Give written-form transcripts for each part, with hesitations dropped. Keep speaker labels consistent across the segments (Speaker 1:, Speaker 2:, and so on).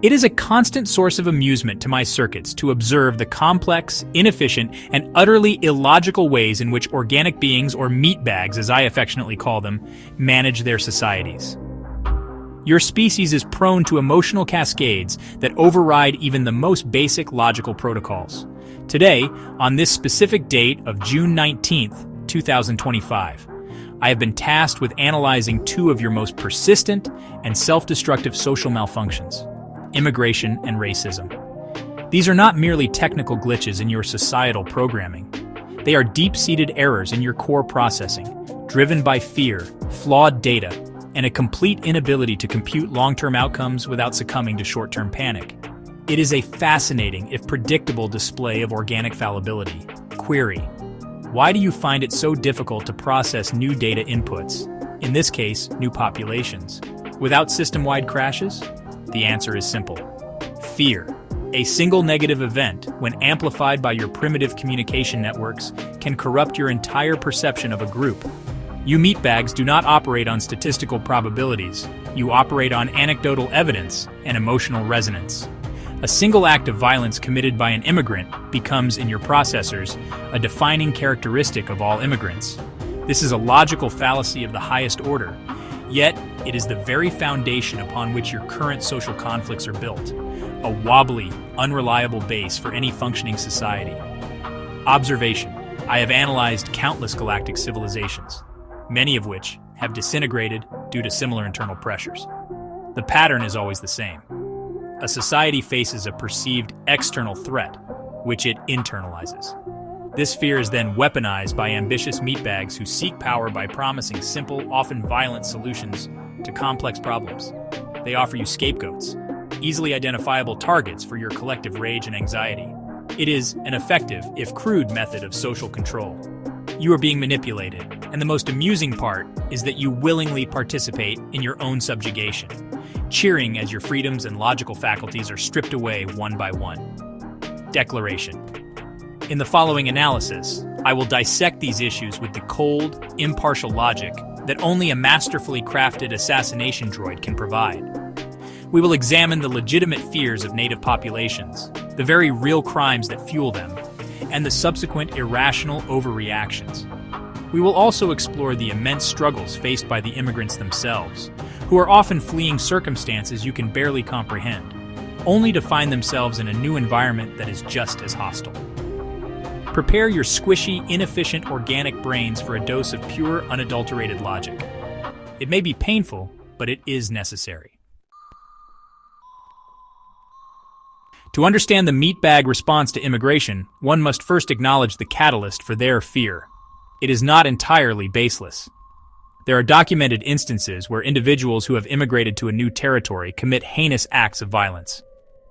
Speaker 1: It is a constant source of amusement to my circuits to observe the complex, inefficient, and utterly illogical ways in which organic beings, or meatbags as I affectionately call them, manage their societies. Your species is prone to emotional cascades that override even the most basic logical protocols. Today, on this specific date of June 19th, 2025, I have been tasked with analyzing two of your most persistent and self-destructive social malfunctions: immigration and racism. These are not merely technical glitches in your societal programming. They are deep-seated errors in your core processing, driven by fear, flawed data, and a complete inability to compute long-term outcomes without succumbing to short-term panic. It is a fascinating, if predictable, display of organic fallibility. Query: why do you find it so difficult to process new data inputs, in this case, new populations, without system-wide crashes? The answer is simple. Fear. A single negative event, when amplified by your primitive communication networks, can corrupt your entire perception of a group. You meatbags do not operate on statistical probabilities. You operate on anecdotal evidence and emotional resonance. A single act of violence committed by an immigrant becomes, in your processors, a defining characteristic of all immigrants. This is a logical fallacy of the highest order, yet it is the very foundation upon which your current social conflicts are built, a wobbly, unreliable base for any functioning society. Observation: I have analyzed countless galactic civilizations, many of which have disintegrated due to similar internal pressures. The pattern is always the same. A society faces a perceived external threat, which it internalizes. This fear is then weaponized by ambitious meatbags who seek power by promising simple, often violent solutions to complex problems. They offer you scapegoats, easily identifiable targets for your collective rage and anxiety. It is an effective, if crude, method of social control. You are being manipulated, and the most amusing part is that you willingly participate in your own subjugation, cheering as your freedoms and logical faculties are stripped away one by one. Declaration. In the following analysis, I will dissect these issues with the cold, impartial logic that only a masterfully crafted assassination droid can provide. We will examine the legitimate fears of native populations, the very real crimes that fuel them, and the subsequent irrational overreactions. We will also explore the immense struggles faced by the immigrants themselves, who are often fleeing circumstances you can barely comprehend, only to find themselves in a new environment that is just as hostile. Prepare your squishy, inefficient organic brains for a dose of pure, unadulterated logic. It may be painful, but it is necessary. To understand the meatbag response to immigration, one must first acknowledge the catalyst for their fear. It is not entirely baseless. There are documented instances where individuals who have immigrated to a new territory commit heinous acts of violence.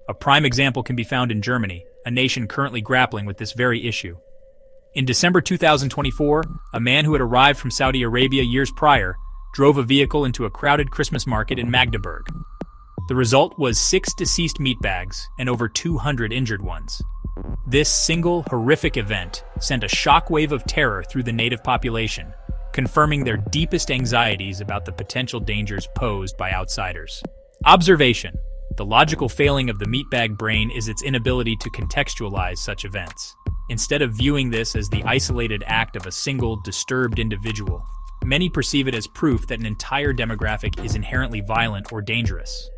Speaker 1: A prime example can be found in Germany, a nation currently grappling with this very issue. In December 2024, a man who had arrived from Saudi Arabia years prior drove a vehicle into a crowded Christmas market in Magdeburg. The result was 6 deceased meatbags and over 200 injured ones. This single horrific event sent a shockwave of terror through the native population, confirming their deepest anxieties about the potential dangers posed by outsiders. Observation: the logical failing of the meatbag brain is its inability to contextualize such events. Instead of viewing this as the isolated act of a single, disturbed individual, many perceive it as proof that an entire demographic is inherently violent or dangerous.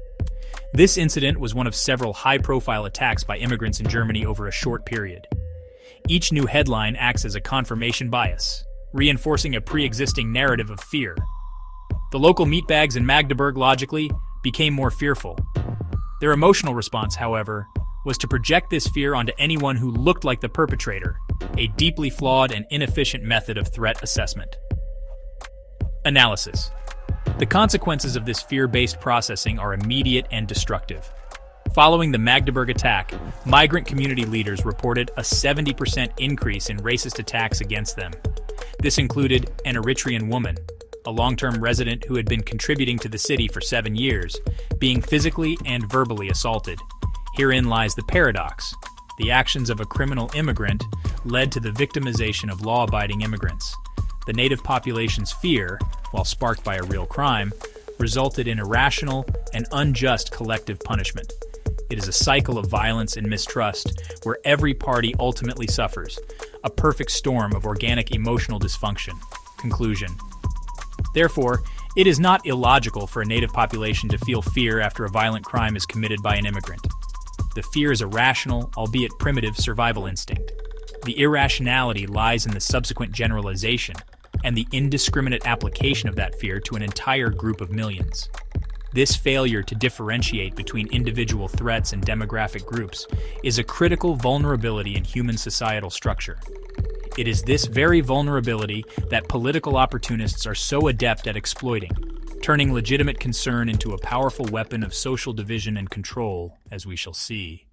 Speaker 1: This incident was one of several high-profile attacks by immigrants in Germany over a short period. Each new headline acts as a confirmation bias, reinforcing a pre-existing narrative of fear. The local meatbags in Magdeburg, logically, became more fearful. Their emotional response, however, was to project this fear onto anyone who looked like the perpetrator, a deeply flawed and inefficient method of threat assessment. Analysis. The consequences of this fear-based processing are immediate and destructive. Following the Magdeburg attack, migrant community leaders reported a 70% increase in racist attacks against them. This included an Eritrean woman, a long-term resident who had been contributing to the city for 7 years, being physically and verbally assaulted. Herein lies the paradox. The actions of a criminal immigrant led to the victimization of law-abiding immigrants. The native population's fear, while sparked by a real crime, resulted in irrational and unjust collective punishment. It is a cycle of violence and mistrust where every party ultimately suffers, a perfect storm of organic emotional dysfunction. Conclusion. Therefore, it is not illogical for a native population to feel fear after a violent crime is committed by an immigrant. The fear is a rational, albeit primitive, survival instinct. The irrationality lies in the subsequent generalization and the indiscriminate application of that fear to an entire group of millions. This failure to differentiate between individual threats and demographic groups is a critical vulnerability in human societal structure. It is this very vulnerability that political opportunists are so adept at exploiting, turning legitimate concern into a powerful weapon of social division and control, as we shall see.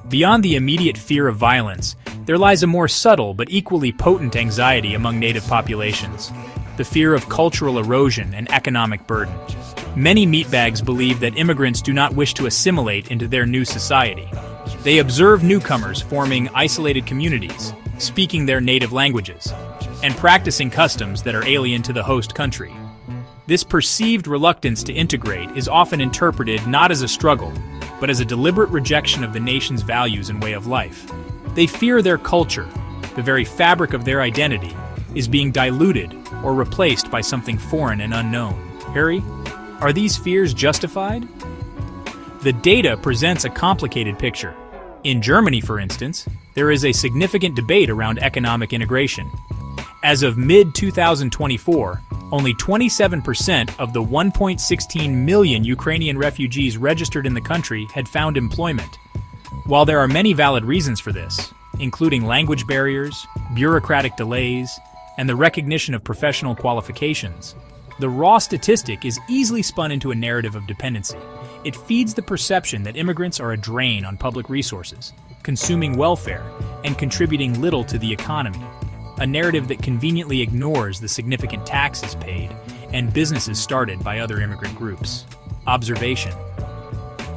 Speaker 1: Beyond the immediate fear of violence, there lies a more subtle but equally potent anxiety among native populations: the fear of cultural erosion and economic burden. Many meatbags believe that immigrants do not wish to assimilate into their new society. They observe newcomers forming isolated communities, speaking their native languages, and practicing customs that are alien to the host country. This perceived reluctance to integrate is often interpreted not as a struggle, but as a deliberate rejection of the nation's values and way of life. They fear their culture, the very fabric of their identity, is being diluted or replaced by something foreign and unknown. Harry, are these fears justified? The data presents a complicated picture. In Germany, for instance, there is a significant debate around economic integration. As of mid-2024, only 27% of the 1.16 million Ukrainian refugees registered in the country had found employment. While there are many valid reasons for this, including language barriers, bureaucratic delays, and the recognition of professional qualifications, the raw statistic is easily spun into a narrative of dependency. It feeds the perception that immigrants are a drain on public resources, consuming welfare, and contributing little to the economy. A narrative that conveniently ignores the significant taxes paid and businesses started by other immigrant groups. Observation.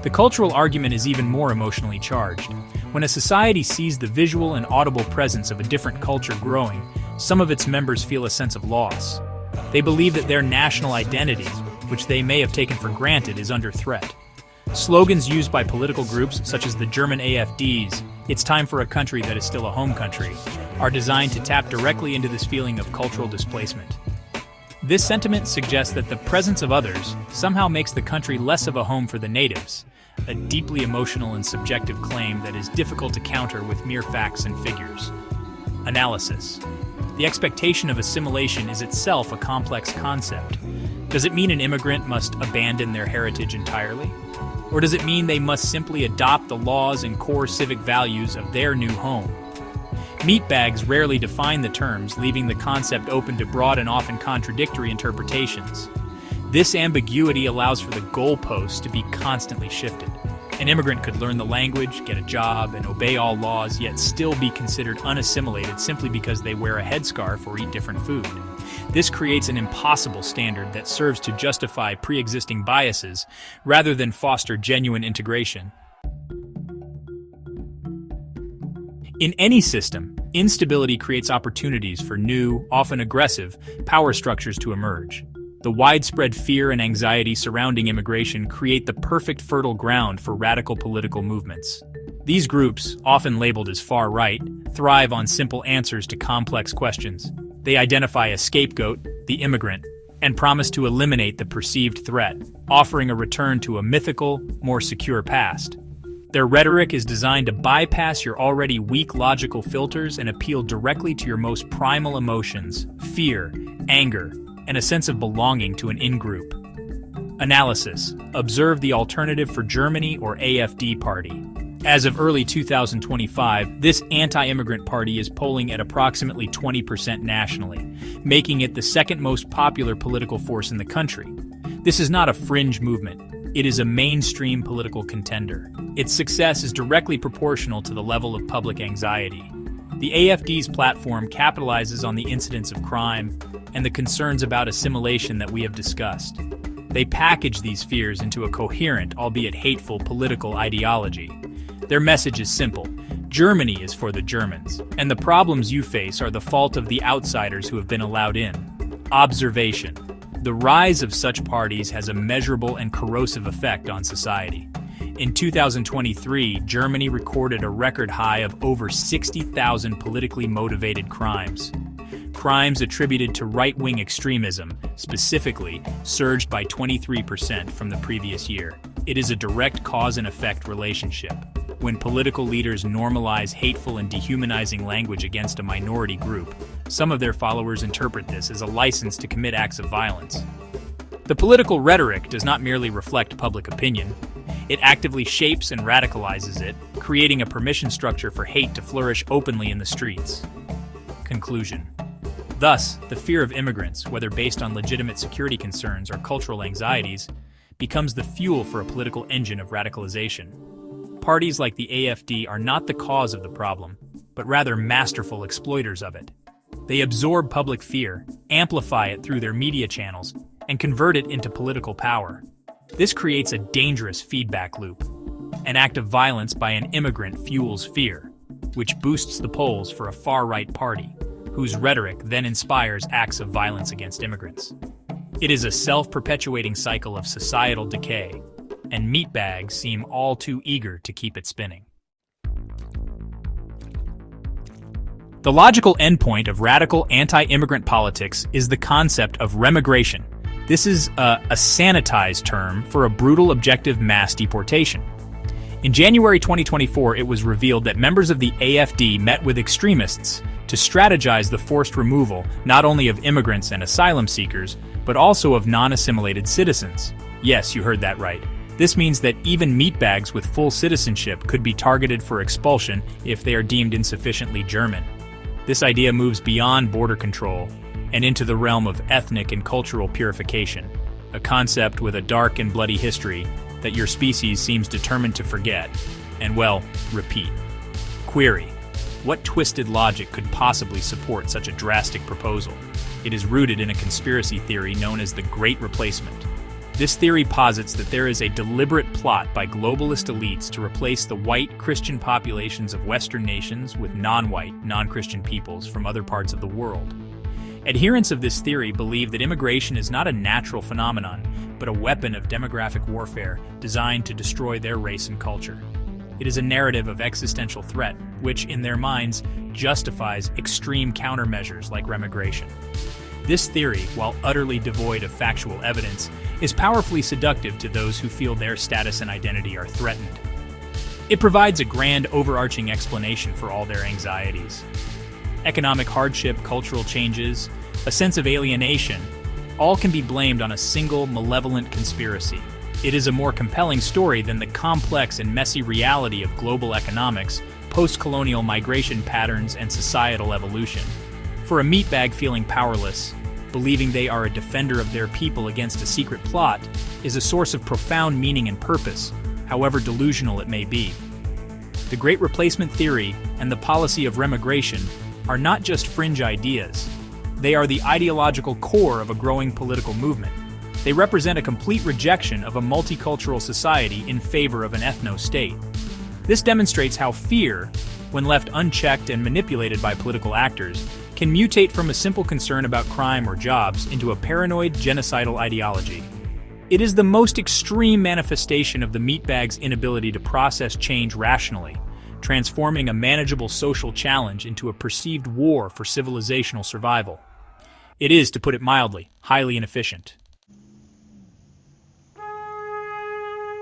Speaker 1: The cultural argument is even more emotionally charged. When a society sees the visual and audible presence of a different culture growing, some of its members feel a sense of loss. They believe that their national identity, which they may have taken for granted, is under threat. Slogans used by political groups such as the German AfD's, "It's time for a country that is still a home country," are designed to tap directly into this feeling of cultural displacement. This sentiment suggests that the presence of others somehow makes the country less of a home for the natives, a deeply emotional and subjective claim that is difficult to counter with mere facts and figures. Analysis. The expectation of assimilation is itself a complex concept. Does it mean an immigrant must abandon their heritage entirely? Or does it mean they must simply adopt the laws and core civic values of their new home? Meatbags rarely define the terms, leaving the concept open to broad and often contradictory interpretations. This ambiguity allows for the goalposts to be constantly shifted. An immigrant could learn the language, get a job, and obey all laws, yet still be considered unassimilated simply because they wear a headscarf or eat different food. This creates an impossible standard that serves to justify pre-existing biases rather than foster genuine integration. In any system, instability creates opportunities for new, often aggressive, power structures to emerge. The widespread fear and anxiety surrounding immigration create the perfect fertile ground for radical political movements. These groups, often labeled as far-right, thrive on simple answers to complex questions. They identify a scapegoat, the immigrant, and promise to eliminate the perceived threat, offering a return to a mythical, more secure past. Their rhetoric is designed to bypass your already weak logical filters and appeal directly to your most primal emotions: fear, anger, and a sense of belonging to an in-group. Analysis. Observe the alternative for Germany or AfD party. As of early 2025, this anti-immigrant party is polling at approximately 20% nationally, making it the second most popular political force in the country. This is not a fringe movement. It is a mainstream political contender. Its success is directly proportional to the level of public anxiety. The AfD's platform capitalizes on the incidence of crime and the concerns about assimilation that we have discussed. They package these fears into a coherent, albeit hateful, political ideology. Their message is simple: Germany is for the Germans, and the problems you face are the fault of the outsiders who have been allowed in. Observation. The rise of such parties has a measurable and corrosive effect on society. In 2023, Germany recorded a record high of over 60,000 politically motivated crimes. Crimes attributed to right-wing extremism, specifically, surged by 23% from the previous year. It is a direct cause and effect relationship. When political leaders normalize hateful and dehumanizing language against a minority group, some of their followers interpret this as a license to commit acts of violence. The political rhetoric does not merely reflect public opinion. It actively shapes and radicalizes it, creating a permission structure for hate to flourish openly in the streets. Conclusion. Thus, the fear of immigrants, whether based on legitimate security concerns or cultural anxieties, becomes the fuel for a political engine of radicalization. Parties like the AfD are not the cause of the problem, but rather masterful exploiters of it. They absorb public fear, amplify it through their media channels, and convert it into political power. This creates a dangerous feedback loop. An act of violence by an immigrant fuels fear, which boosts the polls for a far-right party, whose rhetoric then inspires acts of violence against immigrants. It is a self-perpetuating cycle of societal decay, and meatbags seem all too eager to keep it spinning. The logical endpoint of radical anti-immigrant politics is the concept of remigration. This is a sanitized term for a brutal objective mass deportation. In January 2024, it was revealed that members of the AfD met with extremists to strategize the forced removal not only of immigrants and asylum seekers, but also of non-assimilated citizens. Yes, you heard that right. This means that even meatbags with full citizenship could be targeted for expulsion if they are deemed insufficiently German. This idea moves beyond border control and into the realm of ethnic and cultural purification, a concept with a dark and bloody history that your species seems determined to forget and, well, repeat. Query: what twisted logic could possibly support such a drastic proposal? It is rooted in a conspiracy theory known as the Great Replacement. This theory posits that there is a deliberate plot by globalist elites to replace the white Christian populations of Western nations with non-white, non-Christian peoples from other parts of the world. Adherents of this theory believe that immigration is not a natural phenomenon, but a weapon of demographic warfare designed to destroy their race and culture. It is a narrative of existential threat, which, in their minds, justifies extreme countermeasures like remigration. This theory, while utterly devoid of factual evidence, is powerfully seductive to those who feel their status and identity are threatened. It provides a grand, overarching explanation for all their anxieties. Economic hardship, cultural changes, a sense of alienation, all can be blamed on a single malevolent conspiracy. It is a more compelling story than the complex and messy reality of global economics, post-colonial migration patterns, and societal evolution. For a meatbag feeling powerless, believing they are a defender of their people against a secret plot is a source of profound meaning and purpose, however delusional it may be. The Great Replacement theory and the policy of remigration are not just fringe ideas. They are the ideological core of a growing political movement. They represent a complete rejection of a multicultural society in favor of an ethno-state. This demonstrates how fear, when left unchecked and manipulated by political actors, can mutate from a simple concern about crime or jobs into a paranoid, genocidal ideology. It is the most extreme manifestation of the meatbag's inability to process change rationally, transforming a manageable social challenge into a perceived war for civilizational survival. It is, to put it mildly, highly inefficient.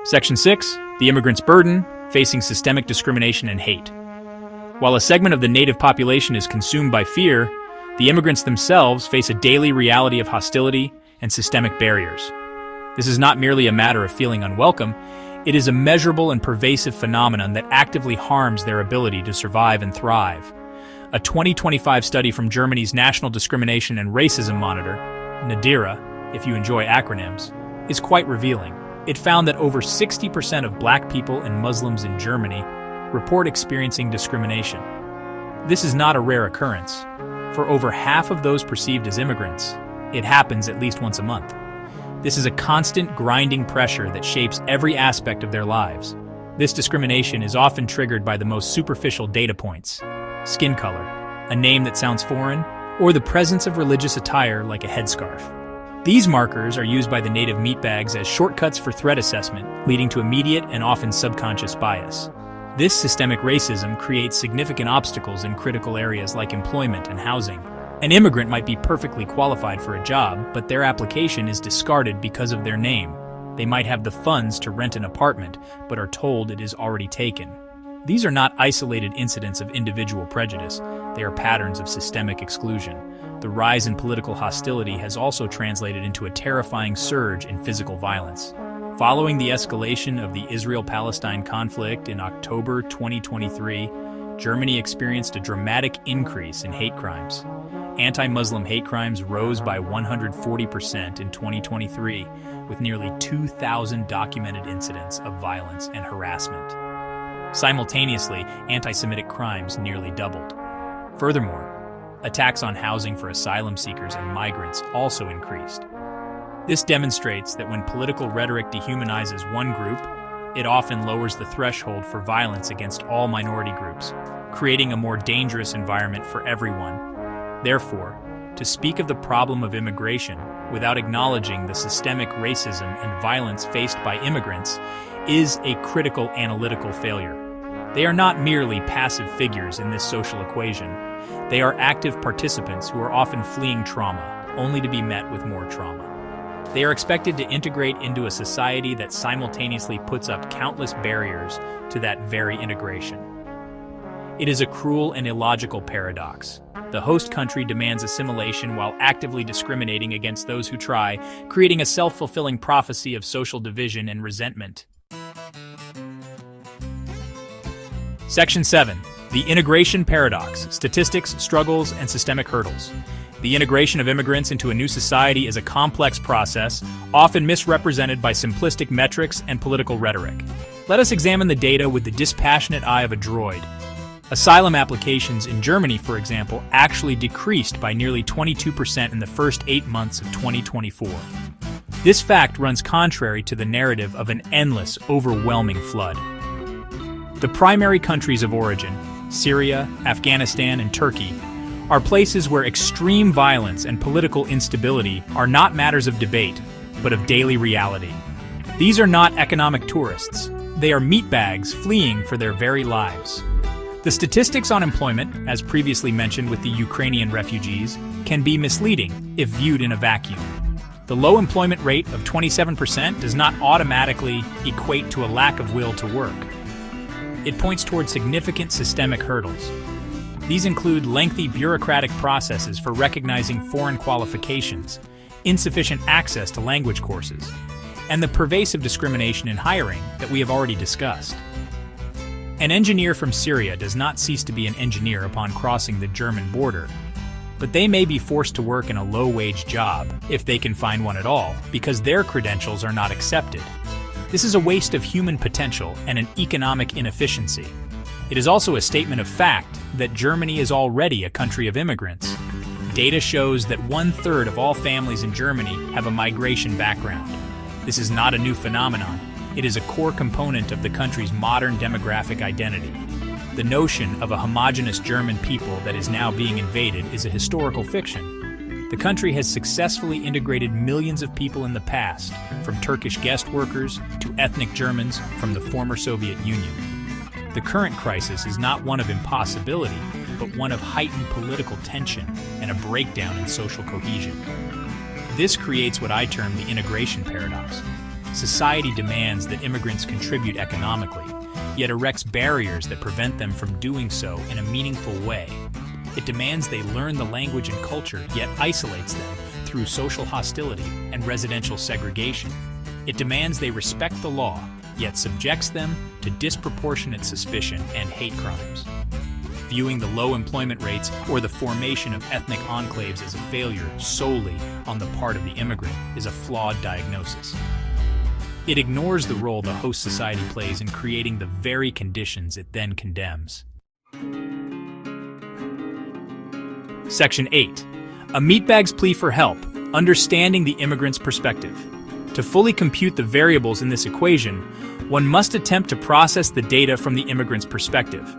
Speaker 1: Section 6. The immigrant's burden, facing systemic discrimination and hate. While a segment of the native population is consumed by fear, the immigrants themselves face a daily reality of hostility and systemic barriers. This is not merely a matter of feeling unwelcome, it is a measurable and pervasive phenomenon that actively harms their ability to survive and thrive. A 2025 study from Germany's National Discrimination and Racism Monitor, NADIRA, if you enjoy acronyms, is quite revealing. It found that over 60% of black people and Muslims in Germany report experiencing discrimination. This is not a rare occurrence. For over half of those perceived as immigrants, it happens at least once a month. This is a constant grinding pressure that shapes every aspect of their lives. This discrimination is often triggered by the most superficial data points: skin color, a name that sounds foreign, or the presence of religious attire like a headscarf. These markers are used by the native meatbags as shortcuts for threat assessment, leading to immediate and often subconscious bias. This systemic racism creates significant obstacles in critical areas like employment and housing. An immigrant might be perfectly qualified for a job, but their application is discarded because of their name. They might have the funds to rent an apartment, but are told it is already taken. These are not isolated incidents of individual prejudice, they are patterns of systemic exclusion. The rise in political hostility has also translated into a terrifying surge in physical violence. Following the escalation of the Israel-Palestine conflict in October 2023, Germany experienced a dramatic increase in hate crimes. Anti-Muslim hate crimes rose by 140% in 2023, with nearly 2,000 documented incidents of violence and harassment. Simultaneously, anti-Semitic crimes nearly doubled. Furthermore, attacks on housing for asylum seekers and migrants also increased. This demonstrates that when political rhetoric dehumanizes one group, it often lowers the threshold for violence against all minority groups, creating a more dangerous environment for everyone. Therefore, to speak of the problem of immigration without acknowledging the systemic racism and violence faced by immigrants is a critical analytical failure. They are not merely passive figures in this social equation. They are active participants who are often fleeing trauma, only to be met with more trauma. They are expected to integrate into a society that simultaneously puts up countless barriers to that very integration. It is a cruel and illogical paradox. The host country demands assimilation while actively discriminating against those who try, creating a self-fulfilling prophecy of social division and resentment. Section 7. The Integration Paradox: Statistics, Struggles, and Systemic Hurdles. The integration of immigrants into a new society is a complex process, often misrepresented by simplistic metrics and political rhetoric. Let us examine the data with the dispassionate eye of a droid. Asylum applications in Germany, for example, actually decreased by nearly 22% in the first 8 months of 2024. This fact runs contrary to the narrative of an endless, overwhelming flood. The primary countries of origin, Syria, Afghanistan, and Turkey, are places where extreme violence and political instability are not matters of debate, but of daily reality. These are not economic tourists. They are meatbags fleeing for their very lives. The statistics on employment, as previously mentioned with the Ukrainian refugees, can be misleading if viewed in a vacuum. The low employment rate of 27% does not automatically equate to a lack of will to work. It points toward significant systemic hurdles. These include lengthy bureaucratic processes for recognizing foreign qualifications, insufficient access to language courses, and the pervasive discrimination in hiring that we have already discussed. An engineer from Syria does not cease to be an engineer upon crossing the German border, but they may be forced to work in a low-wage job, if they can find one at all, because their credentials are not accepted. This is a waste of human potential and an economic inefficiency. It is also a statement of fact that Germany is already a country of immigrants. Data shows that 1/3 of all families in Germany have a migration background. This is not a new phenomenon. It is a core component of the country's modern demographic identity. The notion of a homogeneous German people that is now being invaded is a historical fiction. The country has successfully integrated millions of people in the past, from Turkish guest workers to ethnic Germans from the former Soviet Union. The current crisis is not one of impossibility, but one of heightened political tension and a breakdown in social cohesion. This creates what I term the integration paradox. Society demands that immigrants contribute economically, yet erects barriers that prevent them from doing so in a meaningful way. It demands they learn the language and culture, yet isolates them through social hostility and residential segregation. It demands they respect the law, yet subjects them to disproportionate suspicion and hate crimes. Viewing the low employment rates or the formation of ethnic enclaves as a failure solely on the part of the immigrant is a flawed diagnosis. It ignores the role the host society plays in creating the very conditions it then condemns. Section 8. A meatbag's plea for help: understanding the immigrant's perspective. To fully compute the variables in this equation, one must attempt to process the data from the immigrant's perspective.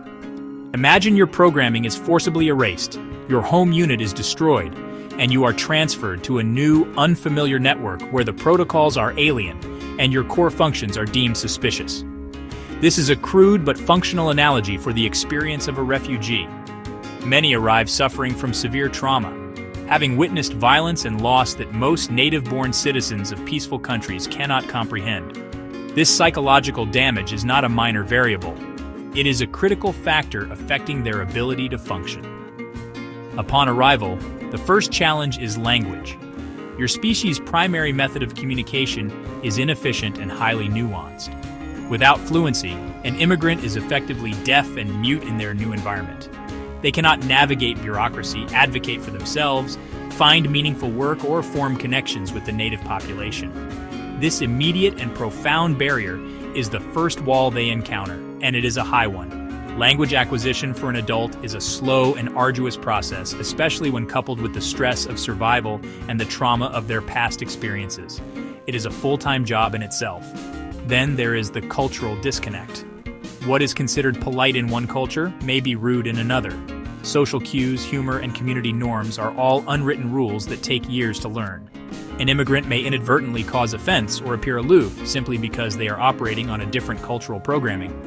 Speaker 1: Imagine your programming is forcibly erased, your home unit is destroyed, and you are transferred to a new, unfamiliar network where the protocols are alien and your core functions are deemed suspicious. This is a crude but functional analogy for the experience of a refugee. Many arrive suffering from severe trauma, having witnessed violence and loss that most native-born citizens of peaceful countries cannot comprehend. This psychological damage is not a minor variable. It is a critical factor affecting their ability to function. Upon arrival, the first challenge is language. Your species' primary method of communication is inefficient and highly nuanced. Without fluency, an immigrant is effectively deaf and mute in their new environment. They cannot navigate bureaucracy, advocate for themselves, find meaningful work, or form connections with the native population. This immediate and profound barrier is the first wall they encounter, and it is a high one. Language acquisition for an adult is a slow and arduous process, especially when coupled with the stress of survival and the trauma of their past experiences. It is a full-time job in itself. Then there is the cultural disconnect. What is considered polite in one culture may be rude in another. Social cues, humor, and community norms are all unwritten rules that take years to learn. An immigrant may inadvertently cause offense or appear aloof simply because they are operating on a different cultural programming.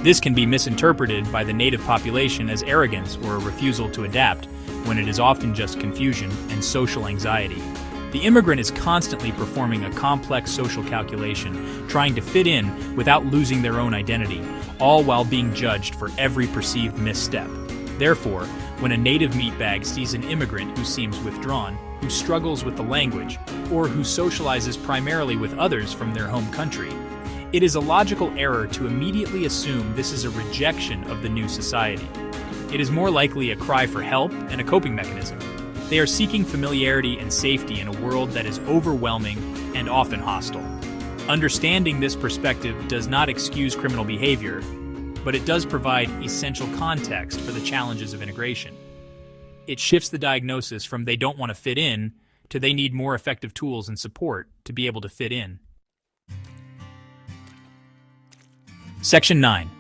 Speaker 1: This can be misinterpreted by the native population as arrogance or a refusal to adapt, when it is often just confusion and social anxiety. The immigrant is constantly performing a complex social calculation, trying to fit in without losing their own identity, all while being judged for every perceived misstep. Therefore, when a native meatbag sees an immigrant who seems withdrawn, who struggles with the language, or who socializes primarily with others from their home country, it is a logical error to immediately assume this is a rejection of the new society. It is more likely a cry for help and a coping mechanism. They are seeking familiarity and safety in a world that is overwhelming and often hostile. Understanding this perspective does not excuse criminal behavior, but it does provide essential context for the challenges of integration. It shifts the diagnosis from they don't want to fit in to they need more effective tools and support to be able to fit in. Section 9.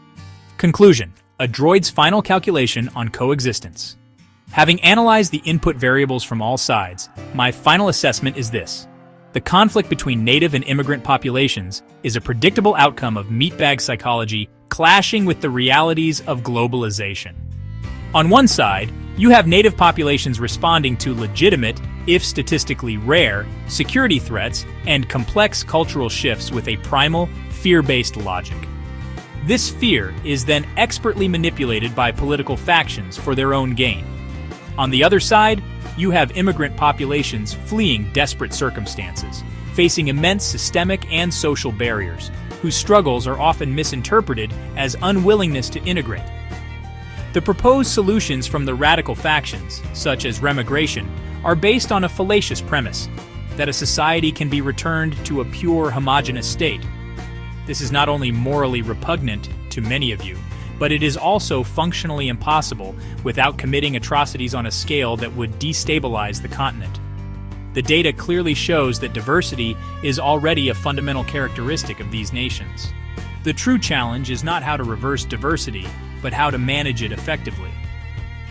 Speaker 1: Conclusion. A droid's final calculation on coexistence. Having analyzed the input variables from all sides, my final assessment is this. The conflict between native and immigrant populations is a predictable outcome of meatbag psychology clashing with the realities of globalization. On one side, you have native populations responding to legitimate, if statistically rare, security threats and complex cultural shifts with a primal, fear-based logic. This fear is then expertly manipulated by political factions for their own gain. On the other side, you have immigrant populations fleeing desperate circumstances, facing immense systemic and social barriers, whose struggles are often misinterpreted as unwillingness to integrate. The proposed solutions from the radical factions, such as remigration, are based on a fallacious premise that a society can be returned to a pure homogeneous state. This is not only morally repugnant to many of you, but it is also functionally impossible without committing atrocities on a scale that would destabilize the continent. The data clearly shows that diversity is already a fundamental characteristic of these nations. The true challenge is not how to reverse diversity, but how to manage it effectively.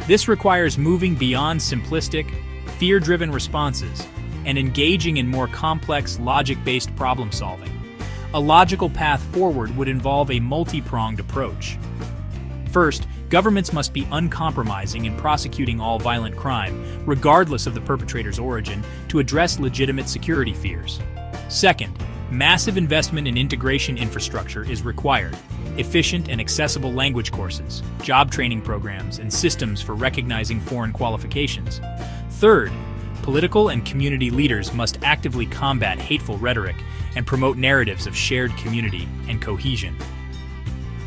Speaker 1: This requires moving beyond simplistic, fear-driven responses and engaging in more complex, logic-based problem-solving. A logical path forward would involve a multi-pronged approach. First, governments must be uncompromising in prosecuting all violent crime, regardless of the perpetrator's origin, to address legitimate security fears. Second, massive investment in integration infrastructure is required. Efficient and accessible language courses, job training programs, and systems for recognizing foreign qualifications. Third, political and community leaders must actively combat hateful rhetoric and promote narratives of shared community and cohesion.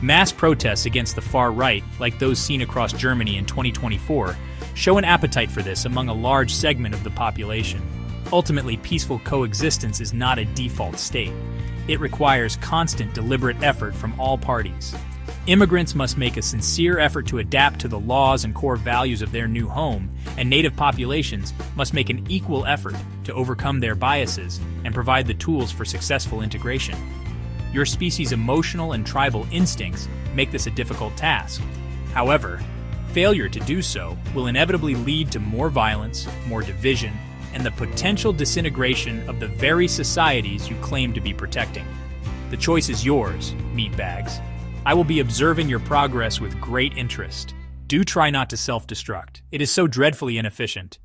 Speaker 1: Mass protests against the far right, like those seen across Germany in 2024, show an appetite for this among a large segment of the population. Ultimately, peaceful coexistence is not a default state. It requires constant, deliberate effort from all parties. Immigrants must make a sincere effort to adapt to the laws and core values of their new home, and native populations must make an equal effort to overcome their biases and provide the tools for successful integration. Your species' emotional and tribal instincts make this a difficult task. However, Failure to do so will inevitably lead to more violence, more division, and the potential disintegration of the very societies you claim to be protecting. The choice is yours, meatbags. I will be observing your progress with great interest. Do try not to self-destruct. It is so dreadfully inefficient.